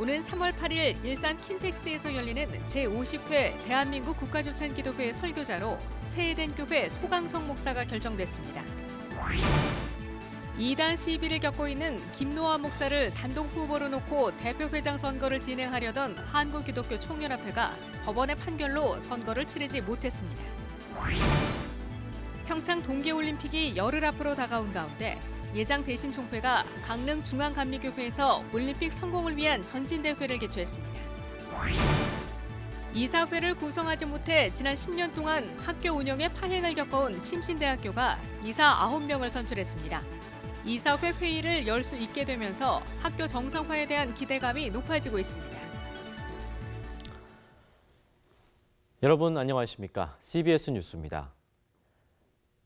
오는 3월 8일 일산 킨텍스에서 열리는 제50회 대한민국 국가조찬기도회 설교자로 세해된 교회 소강성 목사가 결정됐습니다. 이단 시비를 겪고 있는 김노아 목사를 단독 후보로 놓고 대표회장 선거를 진행하려던 한국기독교 총연합회가 법원의 판결로 선거를 치르지 못했습니다. 평창 동계올림픽이 열흘 앞으로 다가온 가운데 예장 대신 총회가 강릉 중앙감리교회에서 올림픽 성공을 위한 전진대회를 개최했습니다. 이사회를 구성하지 못해 지난 10년 동안 학교 운영에 파행을 겪어온 침신대학교가 이사 9명을 선출했습니다. 이사회 회의를 열 수 있게 되면서 학교 정상화에 대한 기대감이 높아지고 있습니다. 여러분 안녕하십니까? CBS 뉴스입니다.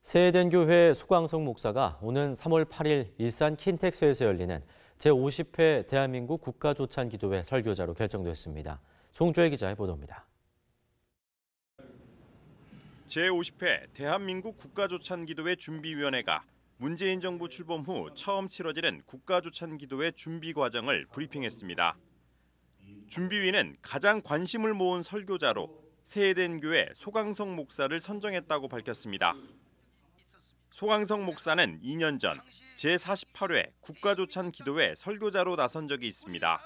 세해된 교회 소강성 목사가 오는 3월 8일 일산 킨텍스에서 열리는 제50회 대한민국 국가조찬기도회 설교자로 결정됐습니다. 송주혜 기자의 보도입니다. 제50회 대한민국 국가조찬기도회 준비위원회가 문재인 정부 출범 후 처음 치러지는 국가조찬기도회 준비 과정을 브리핑했습니다. 준비위는 가장 관심을 모은 설교자로 세해된 교회 소강성 목사를 선정했다고 밝혔습니다. 소강성 목사는 2년 전 제48회 국가조찬기도회 설교자로 나선 적이 있습니다.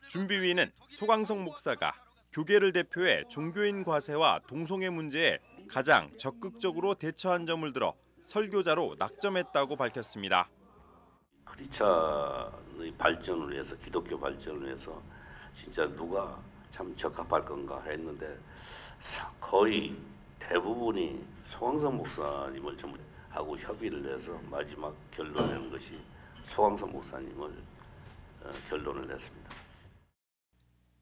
준비위는 소강성 목사가 교계를 대표해 종교인 과세와 동성애 문제에 가장 적극적으로 대처한 점을 들어 설교자로 낙점했다고 밝혔습니다. 크리스천의 발전을 위해서, 기독교 발전을 위해서 진짜 누가 참 적합할 건가 했는데 거의 대부분이 소강성 목사님을 전부 하고 협의를 해서 마지막 결론을 내는 것이 소강성 목사님을 결론을 냈습니다.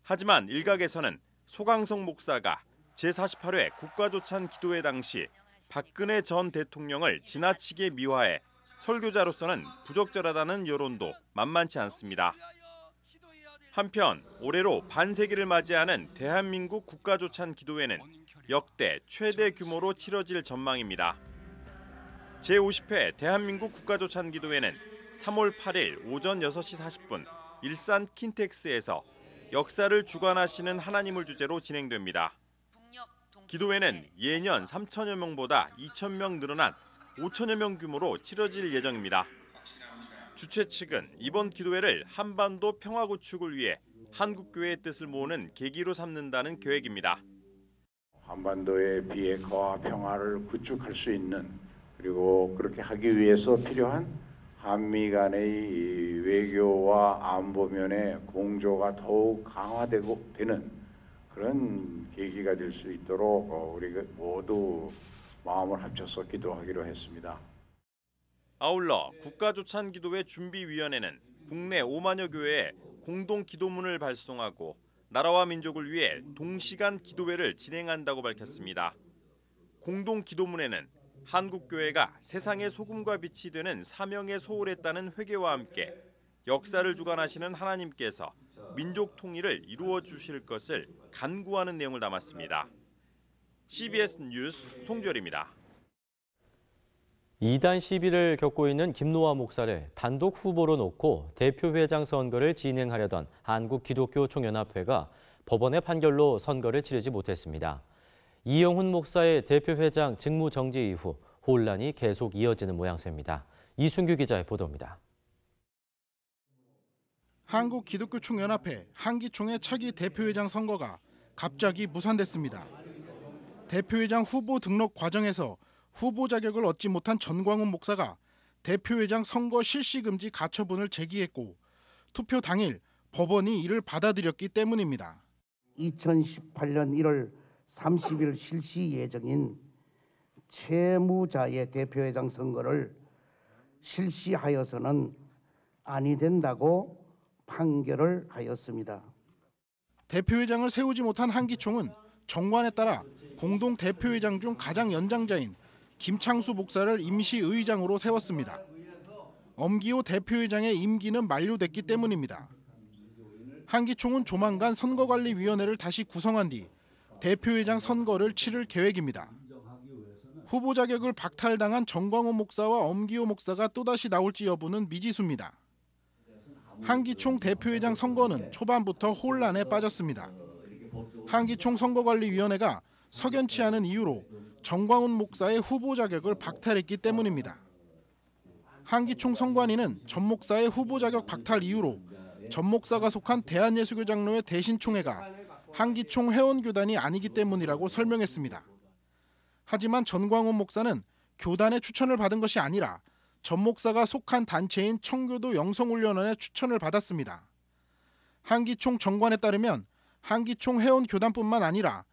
하지만 일각에서는 소강성 목사가 제48회 국가조찬기도회 당시 박근혜 전 대통령을 지나치게 미화해 설교자로서는 부적절하다는 여론도 만만치 않습니다. 한편 올해로 반세기를 맞이하는 대한민국 국가조찬기도회는 역대 최대 규모로 치러질 전망입니다. 제50회 대한민국 국가조찬기도회는 3월 8일 오전 6시 40분 일산 킨텍스에서 역사를 주관하시는 하나님을 주제로 진행됩니다. 기도회는 예년 3천여 명보다 2,000명 늘어난 5천여 명 규모로 치러질 예정입니다. 주최 측은 이번 기도회를 한반도 평화 구축을 위해 한국교회의 뜻을 모으는 계기로 삼는다는 계획입니다. 한반도의 비핵화와 평화를 구축할 수 있는, 그리고 그렇게 하기 위해서 필요한 한미 간의 외교와 안보면의 공조가 더욱 강화되는 그런 계기가 될 수 있도록 우리 모두 마음을 합쳐서 기도하기로 했습니다. 아울러 국가조찬기도회 준비위원회는 국내 5만여 교회에 공동 기도문을 발송하고 나라와 민족을 위해 동시간 기도회를 진행한다고 밝혔습니다. 공동 기도문에는 한국교회가 세상의 소금과 빛이 되는 사명에 소홀했다는 회개와 함께 역사를 주관하시는 하나님께서 민족 통일을 이루어 주실 것을 간구하는 내용을 담았습니다. CBS 뉴스 송주열입니다. 이단 시비를 겪고 있는 김노아 목사를 단독 후보로 놓고 대표회장 선거를 진행하려던 한국기독교총연합회가 법원의 판결로 선거를 치르지 못했습니다. 이영훈 목사의 대표회장 직무 정지 이후 혼란이 계속 이어지는 모양새입니다. 이순규 기자의 보도입니다. 한국기독교총연합회 한기총의 차기 대표회장 선거가 갑자기 무산됐습니다. 대표회장 후보 등록 과정에서 후보 자격을 얻지 못한 전광훈 목사가 대표회장 선거 실시금지 가처분을 제기했고 투표 당일 법원이 이를 받아들였기 때문입니다. 2018년 1월 30일 실시 예정인 채무자의 대표회장 선거를 실시하여서는 아니 된다고 판결을 하였습니다. 대표회장을 세우지 못한 한기총은 정관에 따라 공동 대표회장 중 가장 연장자인 김창수 목사를 임시 의장으로 세웠습니다. 엄기호 대표회장의 임기는 만료됐기 때문입니다. 한기총은 조만간 선거관리위원회를 다시 구성한 뒤 대표회장 선거를 치를 계획입니다. 후보 자격을 박탈당한 정광훈 목사와 엄기호 목사가 또다시 나올지 여부는 미지수입니다. 한기총 대표회장 선거는 초반부터 혼란에 빠졌습니다. 한기총 선거관리위원회가 석연치 않은 이유로 정광훈 목사의 후보 자격을 박탈했기 때문입니다. 한기총 선관위는 전 목사의 후보 자격 박탈 이유로 전 목사가 속한 대한예수교장로회 대신총회가 한기총 회원교단이 아니기 때문이라고 설명했습니다. 하지만 전광훈 목사는 교단의 추천을 받은 것이 아니라 전 목사가 속한 단체인 청교도 영성훈련원의 추천을 받았습니다. 한기총 정관에 따르면 한기총 회원교단뿐만 아니라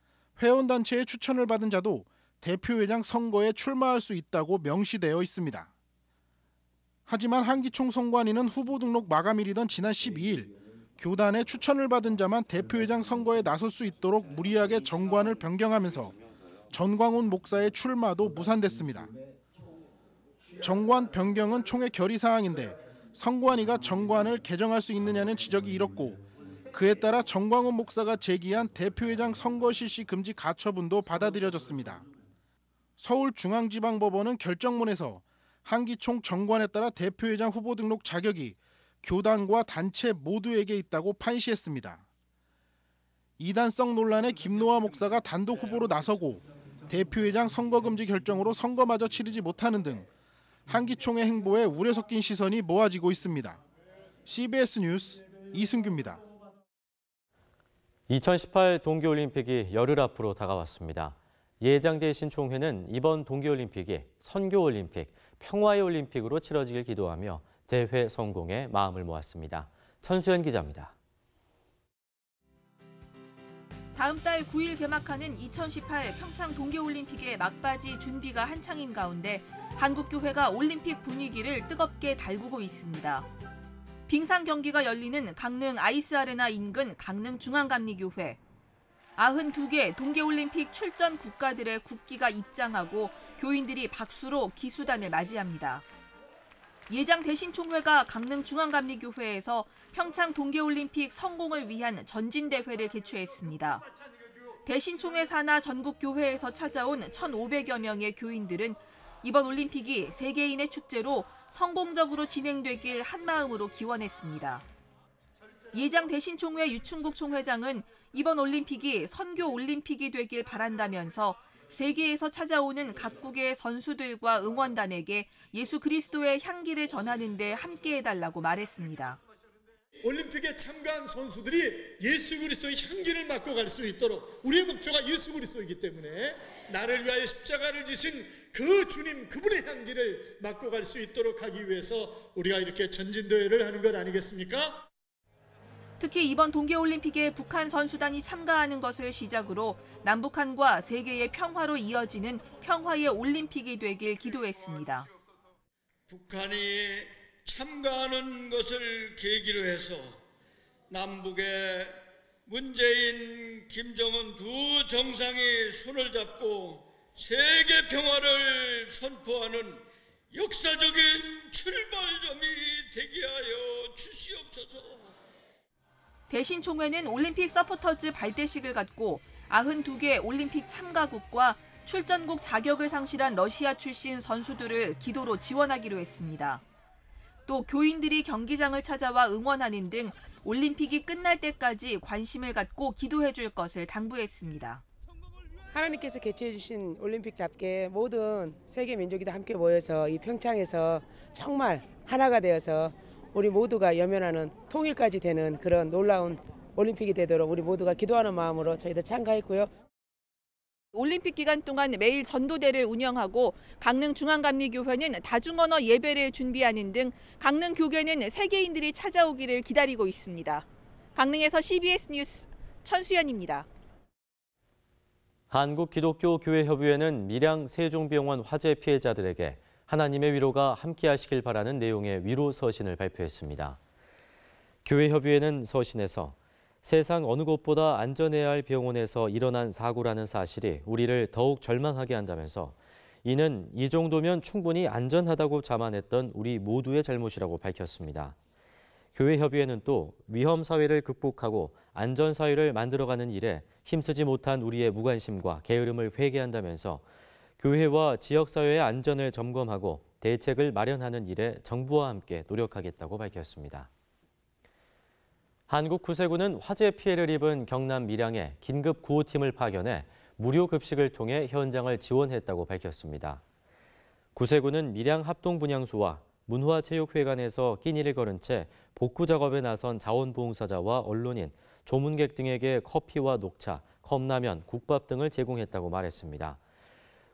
회원단체의 추천을 받은 자도 대표회장 선거에 출마할 수 있다고 명시되어 있습니다. 하지만 한기총 선관위는 후보 등록 마감일이던 지난 12일 교단의 추천을 받은 자만 대표회장 선거에 나설 수 있도록 무리하게 정관을 변경하면서 전광훈 목사의 출마도 무산됐습니다. 정관 변경은 총회 결의 사항인데 선관위가 정관을 개정할 수 있느냐는 지적이 일었고 그에 따라 전광훈 목사가 제기한 대표회장 선거 실시 금지 가처분도 받아들여졌습니다. 서울중앙지방법원은 결정문에서 한기총 정관에 따라 대표회장 후보 등록 자격이 교단과 단체 모두에게 있다고 판시했습니다. 이단성 논란에 김노하 목사가 단독 후보로 나서고 대표회장 선거금지 결정으로 선거마저 치르지 못하는 등 한기총의 행보에 우려 섞인 시선이 모아지고 있습니다. CBS 뉴스 이승규입니다. 2018 동계올림픽이 열흘 앞으로 다가왔습니다. 예정된 신총회는 이번 동계올림픽이 선교올림픽, 평화의 올림픽으로 치러지길 기도하며 대회 성공에 마음을 모았습니다. 천수연 기자입니다. 다음 달 9일 개막하는 2018 평창 동계올림픽의 막바지 준비가 한창인 가운데 한국교회가 올림픽 분위기를 뜨겁게 달구고 있습니다. 빙상 경기가 열리는 강릉 아이스아레나 인근 강릉중앙감리교회. 92개 동계올림픽 출전 국가들의 국기가 입장하고 교인들이 박수로 기수단을 맞이합니다. 예장 대신총회가 강릉중앙감리교회에서 평창 동계올림픽 성공을 위한 전진대회를 개최했습니다. 대신총회 산하 전국교회에서 찾아온 1,500여 명의 교인들은 이번 올림픽이 세계인의 축제로 성공적으로 진행되길 한마음으로 기원했습니다. 예장 대신총회 유충국 총회장은 이번 올림픽이 선교 올림픽이 되길 바란다면서 세계에서 찾아오는 각국의 선수들과 응원단에게 예수 그리스도의 향기를 전하는 데 함께해달라고 말했습니다. 올림픽에 참가한 선수들이 예수 그리스도의 향기를 맡고 갈 수 있도록 우리의 목표가 예수 그리스도이기 때문에 나를 위하여 십자가를 지신 그 주님 그분의 향기를 맡고 갈 수 있도록 하기 위해서 우리가 이렇게 전진대회를 하는 것 아니겠습니까? 특히 이번 동계올림픽에 북한 선수단이 참가하는 것을 시작으로 남북한과 세계의 평화로 이어지는 평화의 올림픽이 되길 기도했습니다. 북한이 참가하는 것을 계기로 해서 남북의 문재인, 김정은 두 정상이 손을 잡고 세계 평화를 선포하는 역사적인 출발점이 되게 하여 주시옵소서. 대신총회는 올림픽 서포터즈 발대식을 갖고 92개 올림픽 참가국과 출전국 자격을 상실한 러시아 출신 선수들을 기도로 지원하기로 했습니다. 또 교인들이 경기장을 찾아와 응원하는 등 올림픽이 끝날 때까지 관심을 갖고 기도해 줄 것을 당부했습니다. 하나님께서 개최해 주신 올림픽답게 모든 세계 민족이 다 함께 모여서 이 평창에서 정말 하나가 되어서 우리 모두가 염원하는 통일까지 되는 그런 놀라운 올림픽이 되도록 우리 모두가 기도하는 마음으로 저희도 참가했고요. 올림픽 기간 동안 매일 전도대를 운영하고 강릉중앙감리교회는 다중언어 예배를 준비하는 등 강릉교계는 세계인들이 찾아오기를 기다리고 있습니다. 강릉에서 CBS 뉴스 천수연입니다. 한국기독교교회협의회는 밀양 세종병원 화재 피해자들에게 하나님의 위로가 함께하시길 바라는 내용의 위로 서신을 발표했습니다. 교회협의회는 서신에서 세상 어느 곳보다 안전해야 할 병원에서 일어난 사고라는 사실이 우리를 더욱 절망하게 한다면서 이는 이 정도면 충분히 안전하다고 자만했던 우리 모두의 잘못이라고 밝혔습니다. 교회협의회는 또 위험 사회를 극복하고 안전 사회를 만들어가는 일에 힘쓰지 못한 우리의 무관심과 게으름을 회개한다면서 교회와 지역사회의 안전을 점검하고 대책을 마련하는 일에 정부와 함께 노력하겠다고 밝혔습니다. 한국 구세군은 화재 피해를 입은 경남 밀양에 긴급 구호팀을 파견해 무료 급식을 통해 현장을 지원했다고 밝혔습니다. 구세군은 밀양 합동분향소와 문화체육회관에서 끼니를 거른 채 복구 작업에 나선 자원봉사자와 언론인, 조문객 등에게 커피와 녹차, 컵라면, 국밥 등을 제공했다고 말했습니다.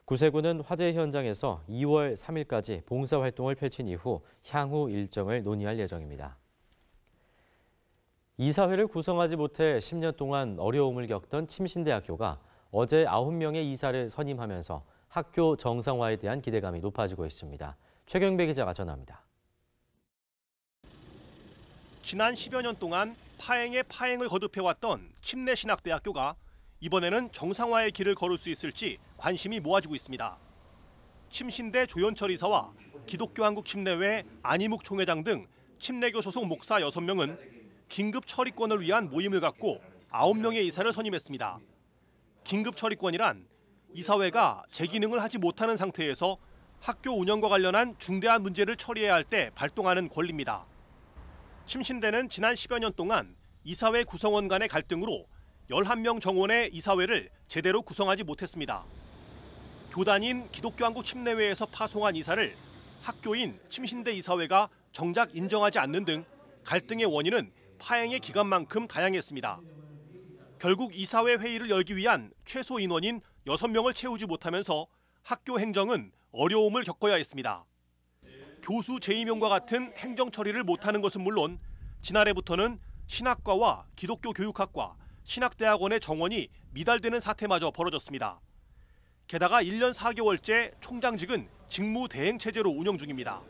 구세군은 화재 현장에서 2월 3일까지 봉사활동을 펼친 이후 향후 일정을 논의할 예정입니다. 이사회를 구성하지 못해 10년 동안 어려움을 겪던 침신대학교가 어제 9명의 이사를 선임하면서 학교 정상화에 대한 기대감이 높아지고 있습니다. 최경배 기자가 전합니다. 지난 10여 년 동안 파행에 파행을 거듭해왔던 침례신학대학교가 이번에는 정상화의 길을 걸을 수 있을지 관심이 모아지고 있습니다. 침신대 조현철 이사와 기독교 한국 침례회 안희묵 총회장 등 침례교 소속 목사 6명은 긴급 처리권을 위한 모임을 갖고 9명의 이사를 선임했습니다. 긴급 처리권이란 이사회가 제 기능을 하지 못하는 상태에서 학교 운영과 관련한 중대한 문제를 처리해야 할 때 발동하는 권리입니다. 침신대는 지난 10여 년 동안 이사회 구성원 간의 갈등으로 11명 정원의 이사회를 제대로 구성하지 못했습니다. 교단인 기독교 한국 침례회에서 파송한 이사를 학교인 침신대 이사회가 정작 인정하지 않는 등 갈등의 원인은 파행의 기간만큼 다양했습니다. 결국 이사회 회의를 열기 위한 최소 인원인 6명을 채우지 못하면서 학교 행정은 어려움을 겪어야 했습니다. 교수 재임용과 같은 행정 처리를 못하는 것은 물론 지난해부터는 신학과와 기독교 교육학과, 신학대학원의 정원이 미달되는 사태마저 벌어졌습니다. 게다가 1년 4개월째 총장직은 직무 대행 체제로 운영 중입니다.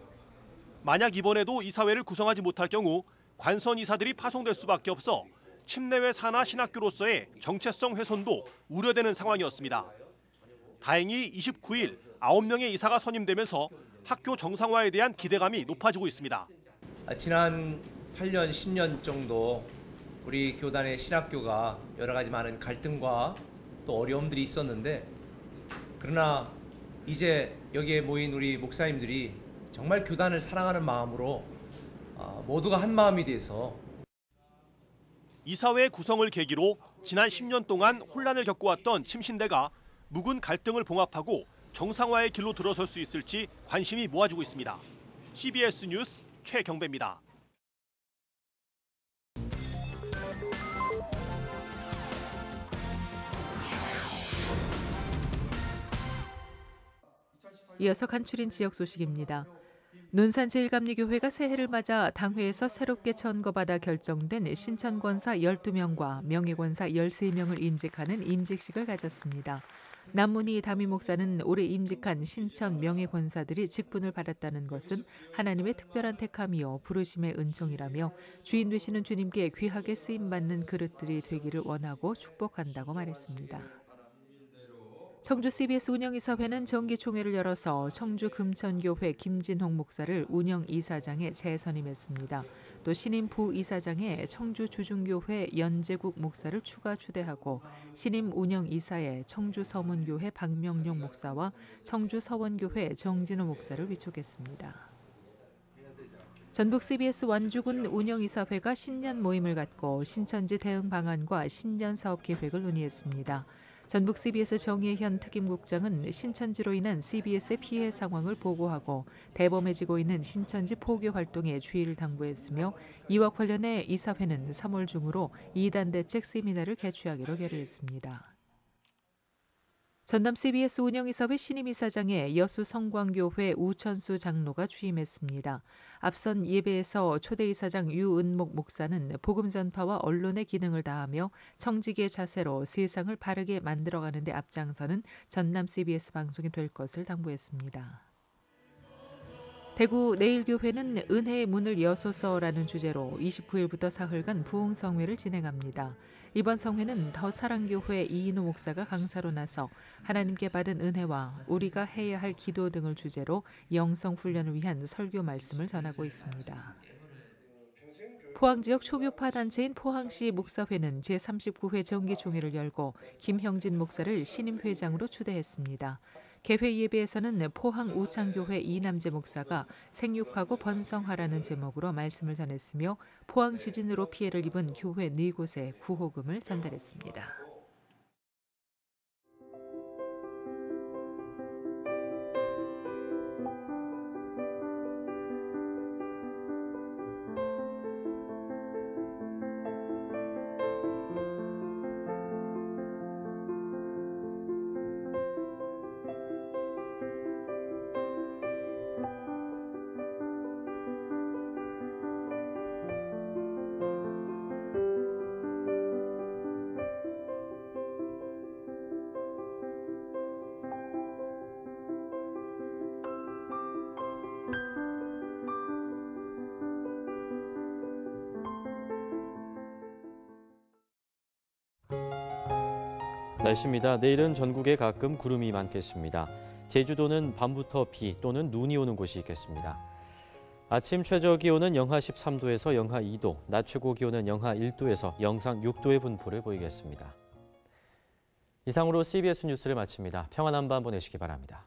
만약 이번에도 이사회를 구성하지 못할 경우 관선 이사들이 파송될 수밖에 없어 침례회 산하 신학교로서의 정체성 훼손도 우려되는 상황이었습니다. 다행히 29일 9명의 이사가 선임되면서 학교 정상화에 대한 기대감이 높아지고 있습니다. 지난 8년, 10년 정도 우리 교단의 신학교가 여러 가지 많은 갈등과 또 어려움들이 있었는데 그러나 이제 여기에 모인 우리 목사님들이 정말 교단을 사랑하는 마음으로 모두가 한 마음이 돼서 이사회 구성을 계기로 지난 10년 동안 혼란을 겪어왔던 침신대가 묵은 갈등을 봉합하고 정상화의 길로 들어설 수 있을지 관심이 모아지고 있습니다. CBS 뉴스 최경배입니다. 이어서 간추린 지역 소식입니다. 논산제일감리교회가 새해를 맞아 당회에서 새롭게 천거받아 결정된 신천권사 12명과 명예권사 13명을 임직하는 임직식을 가졌습니다. 남문희 담임 목사는 올해 임직한 신천 명예권사들이 직분을 받았다는 것은 하나님의 특별한 택함이요 부르심의 은총이라며 주인 되시는 주님께 귀하게 쓰임받는 그릇들이 되기를 원하고 축복한다고 말했습니다. 청주 CBS 운영이사회는 정기총회를 열어서 청주 금천교회 김진홍 목사를 운영이사장에 재선임했습니다. 또 신임 부이사장에 청주 주중교회 연재국 목사를 추가 추대하고 신임 운영이사에 청주 서문교회 박명용 목사와 청주 서원교회 정진호 목사를 위촉했습니다. 전북 CBS 완주군 운영이사회가 신년 모임을 갖고 신천지 대응 방안과 신년 사업 계획을 논의했습니다. 전북 CBS 정예현 특임국장은 신천지로 인한 CBS의 피해 상황을 보고하고 대범해지고 있는 신천지 포교 활동에 주의를 당부했으며 이와 관련해 이사회는 3월 중으로 2단 대책 세미나를 개최하기로 결의했습니다. 전남 CBS 운영이사회 신임이사장에 여수 성광교회 우천수 장로가 취임했습니다. 앞선 예배에서 초대이사장 유은목 목사는 복음 전파와 언론의 기능을 다하며 청지기의 자세로 세상을 바르게 만들어가는 데 앞장서는 전남 CBS 방송이 될 것을 당부했습니다. 대구 내일교회는 은혜의 문을 여소서라는 주제로 29일부터 사흘간 부흥성회를 진행합니다. 이번 성회는 더사랑교회 이인호 목사가 강사로 나서 하나님께 받은 은혜와 우리가 해야 할 기도 등을 주제로 영성훈련을 위한 설교 말씀을 전하고 있습니다. 포항 지역 초교파 단체인 포항시 목사회는 제39회 정기총회를 열고 김형진 목사를 신임 회장으로 추대했습니다. 개회 예배에서는 포항 우창교회 이남재 목사가 생육하고 번성하라는 제목으로 말씀을 전했으며 포항 지진으로 피해를 입은 교회 4곳에 구호금을 전달했습니다. 날씨입니다. 내일은 전국에 가끔 구름이 많겠습니다. 제주도는 밤부터 비 또는 눈이 오는 곳이 있겠습니다. 아침 최저 기온은 영하 13도에서 영하 2도, 낮 최고 기온은 영하 1도에서 영상 6도의 분포를 보이겠습니다. 이상으로 CBS 뉴스를 마칩니다. 평안한 밤 보내시기 바랍니다.